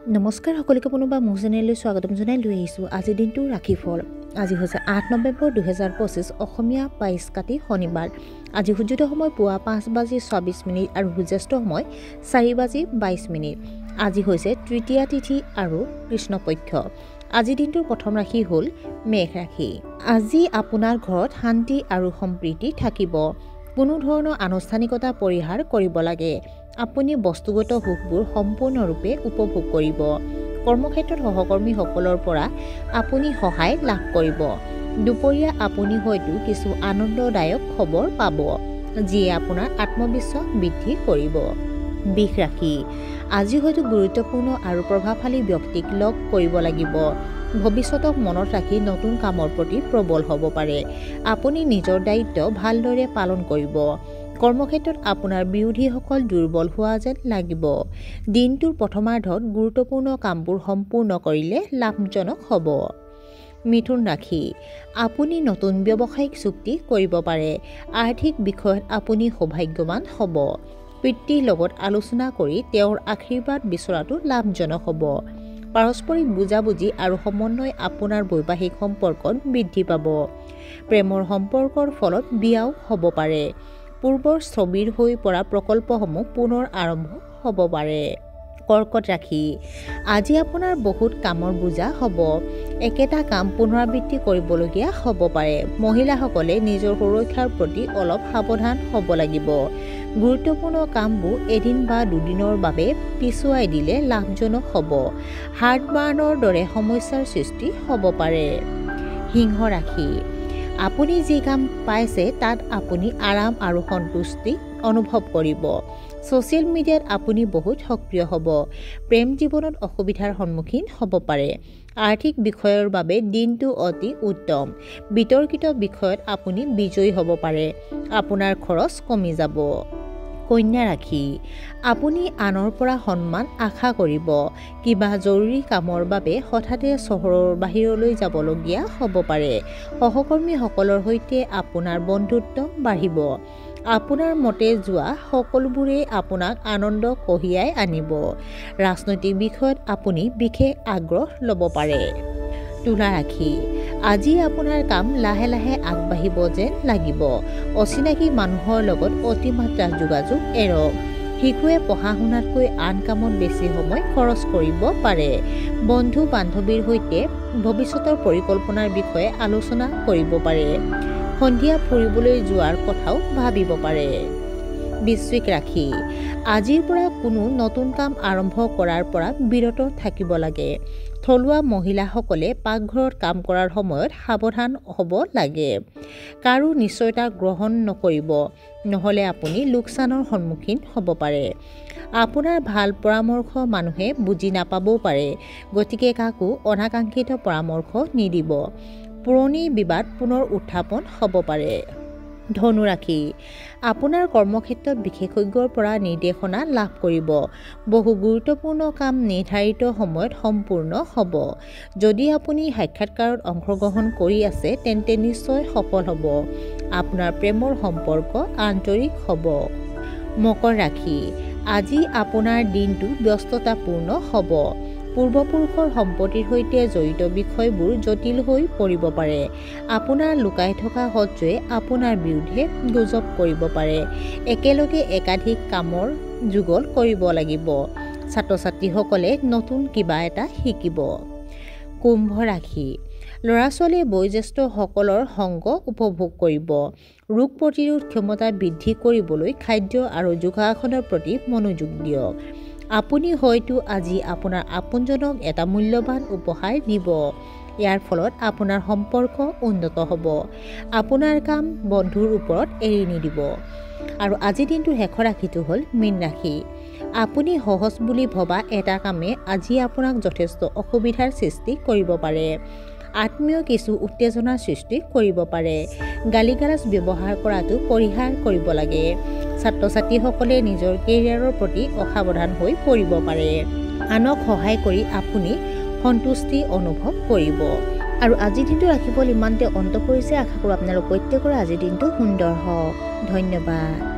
নমস্কাৰ সকলোকে পুনৰবাৰ মোৰ চেনেললৈ স্বাগতম জনাই লৈ আহিছোঁ আজিৰ দিনটো ৰাশিফল। আজি হৈছে 8 নৱেম্বৰ 2025 অসমীয়া 22 কাতি শনিবাৰ। আজি সূৰ্যোদয় সময় পুৱা 5:24 আৰু সূৰ্যাস্ত সময় 4:22। আজি হৈছে তৃতীয়া তিথি আৰু কৃষ্ণপক্ষ। আজিৰ দিনটোৰ প্ৰথম ৰাশি হ'ল মেঘ ৰাশি। আজি আপোনাৰ ঘৰত শান্তি আৰু সম্প্ৰীতি থাকিব। কোনো ধৰণৰ আনুষ্ঠানিকতা পৰিহাৰ কৰিব লাগে। আপুনি বস্তুগত সুখবোৰ সম্পূৰ্ণৰূপে উপভোগ কৰিব। কৰ্মক্ষেত্ৰত সহকৰ্মীসকলৰ পৰা আপুনি সহায় লাভ কৰিব। দুপৰীয়া আপুনি হয়তো কিছু আনন্দদায়ক খবৰ পাব, যিয়ে আপোনাৰ আত্মবিশ্বাস বৃদ্ধি কৰিব। বৃষ ৰাশি। আজি হয়তো গুৰুত্বপূৰ্ণ আৰু প্ৰভাৱশালী ব্যক্তিক লগ কৰিব লাগিব। ভৱিষ্যতক মনত ৰাখি নতুন কামৰ প্ৰতি প্ৰবল হ'ব পাৰে। আপুনি নিজৰ দায়িত্ব ভালদৰে পালন কৰিব। কৰ্মক্ষেত্ৰত আপোনাৰ বিৰোধীসকল দুৰ্বল হোৱা যেন লাগিব। দিনটোৰ প্ৰথমাৰ্ধত গুৰুত্বপূৰ্ণ কামবোৰ সম্পূৰ্ণ কৰিলে লাভজনক হ'ব। মিথুন ৰাশি। আপুনি নতুন ব্যৱসায়িক চুক্তি কৰিব পাৰে। আৰ্থিক বিষয়ত আপুনি সৌভাগ্যৱান হ'ব। পিতৃৰ লগত আলোচনা কৰি তেওঁৰ আশীৰ্বাদ বিচৰাটো লাভজনক হ'ব। পাৰস্পৰিক বুজাবুজি আৰু সমন্বয় আপোনাৰ বৈবাহিক সম্পৰ্কত বৃদ্ধি পাব। প্ৰেমৰ সম্পৰ্কৰ ফলত বিয়াও হ'ব পাৰে। পূৰ্বৰ স্থবিৰ হৈ পৰা প্ৰকল্পসমূহ পুনৰ আৰম্ভ হ'ব পাৰে। কৰ্কট ৰাশি। আজি আপোনাৰ বহুত কামৰ বোজা হ'ব। একেটা কাম পুনৰাবৃত্তি কৰিবলগীয়া হ'ব পাৰে। মহিলাসকলে নিজৰ সুৰক্ষাৰ প্ৰতি অলপ সাৱধান হ'ব লাগিব। গুৰুত্বপূৰ্ণ কামবোৰ এদিন বা দুদিনৰ বাবে পিছুৱাই দিলে লাভজনক হ'ব। হাৰ্টবাৰ্ণৰ দৰে সমস্যাৰ সৃষ্টি হ'ব পাৰে। সিংহ ৰাশি। আপুনি যি কাম পাইছে তাত আপুনি আৰাম আৰু সন্তুষ্টি অনুভৱ কৰিব। ছ'চিয়েল মিডিয়াত আপুনি বহুত সক্ৰিয় হ'ব। প্ৰেম জীৱনত অসুবিধাৰ সন্মুখীন হ'ব পাৰে। আৰ্থিক বিষয়ৰ বাবে দিনটো অতি উত্তম। বিতৰ্কিত বিষয়ত আপুনি বিজয়ী হ'ব পাৰে। আপোনাৰ খৰচ কমি যাব। কন্যা ৰাশি। আপুনি আনৰ পৰা সন্মান আশা কৰিব। কিবা জৰুৰী কামৰ বাবে হঠাতে চহৰৰ বাহিৰলৈ যাবলগীয়া হ'ব পাৰে। সহকৰ্মীসকলৰ সৈতে আপোনাৰ বন্ধুত্ব বাঢ়িব। আপোনাৰ মতে যোৱা সকলোবোৰেই আপোনাক আনন্দ কঢ়িয়াই আনিব। ৰাজনৈতিক বিষয়ত আপুনি বিশেষ আগ্ৰহ ল'ব পাৰে। তুলা ৰাশি। আজি আপোনাৰ কাম লাহে লাহে আগবাঢ়িব যেন লাগিব। অচিনাকি মানুহৰ লগত অতিমাত্ৰা যোগাযোগ এৰক। শিশুৱে পঢ়া শুনাতকৈ আন কামত বেছি সময় খৰচ কৰিব পাৰে। বন্ধু বান্ধৱীৰ সৈতে ভৱিষ্যতৰ পৰিকল্পনাৰ বিষয়ে আলোচনা কৰিব পাৰে। সন্ধিয়া ফুৰিবলৈ যোৱাৰ কথাও ভাবিব পাৰে। বৃশ্চিক ৰাশি। আজিৰ পৰা কোনো নতুন কাম আৰম্ভ কৰাৰ পৰা বিৰত থাকিব লাগে। থলুৱা মহিলাসকলে পাকঘৰত কাম কৰাৰ সময়ত সাৱধান হ'ব লাগে। কাৰো নিশ্চয়তা গ্ৰহণ নকৰিব, নহ'লে আপুনি লোকচানৰ সন্মুখীন হ'ব পাৰে। আপোনাৰ ভাল পৰামৰ্শ মানুহে বুজি নাপাবও পাৰে, গতিকে কাকো অনাকাংক্ষিত পৰামৰ্শ নিদিব। পুৰণি বিবাদ পুনৰ উত্থাপন হ'ব পাৰে। ধনু ৰাশি। আপোনাৰ কৰ্মক্ষেত্ৰত বিশেষজ্ঞৰ পৰা নিৰ্দেশনা লাভ কৰিব। বহু গুৰুত্বপূৰ্ণ কাম নিৰ্ধাৰিত সময়ত সম্পূৰ্ণ হ'ব। যদি আপুনি সাক্ষাৎকাৰত অংশগ্ৰহণ কৰি আছে তেন্তে নিশ্চয় সফল হ'ব। আপোনাৰ প্ৰেমৰ সম্পৰ্ক আন্তৰিক হ'ব। মকৰ ৰাশি। আজি আপোনাৰ দিনটো ব্যস্ততাপূৰ্ণ হ'ব। পূৰ্বপুৰুষৰ সম্পত্তিৰ সৈতে জড়িত বিষয়বোৰ জটিল হৈ পৰিব পাৰে। আপোনাৰ লুকাই থকা শত্ৰুৱে আপোনাৰ বিৰুদ্ধে গুজব কৰিব পাৰে। একেলগে একাধিক কামৰ যুগল কৰিব লাগিব। ছাত্ৰ ছাত্ৰীসকলে নতুন কিবা এটা শিকিব। কুম্ভ ৰাশি। ল'ৰা ছোৱালীয়ে বয়োজ্যেষ্ঠসকলৰ সংগ উপভোগ কৰিব। ৰোগ প্ৰতিৰোধ ক্ষমতা বৃদ্ধি কৰিবলৈ খাদ্য আৰু যোগাসনৰ প্ৰতি মনোযোগ দিয়ক। আপুনি হয়তো আজি আপোনাৰ আপোনজনক এটা মূল্যৱান উপহাৰ দিব। ইয়াৰ ফলত আপোনাৰ সম্পৰ্ক উন্নত হ'ব। আপোনাৰ কাম বন্ধুৰ ওপৰত এৰি নিদিব। আৰু আজিৰ দিনটোৰ শেষৰ ৰাশিটো হ'ল মীন ৰাশি। আপুনি সহজ বুলি ভবা এটা কামে আজি আপোনাক যথেষ্ট অসুবিধাৰ সৃষ্টি কৰিব পাৰে। আত্মীয় কিছু উত্তেজনাৰ সৃষ্টি কৰিব পাৰে। গালিগালাজ ব্যৱহাৰ কৰাটো পৰিহাৰ কৰিব লাগে। ছাত্ৰ ছাত্ৰীসকলে নিজৰ কেৰিয়াৰৰ প্ৰতি অসাৱধান হৈ পৰিব পাৰে। আনক সহায় কৰি আপুনি সন্তুষ্টি অনুভৱ কৰিব। আৰু আজিৰ দিনটো ৰাশিফল ইমানতে অন্ত পৰিছে। আশা কৰোঁ আপোনালোক প্ৰত্যেকৰে আজিৰ দিনটো সুন্দৰ হওক। ধন্যবাদ।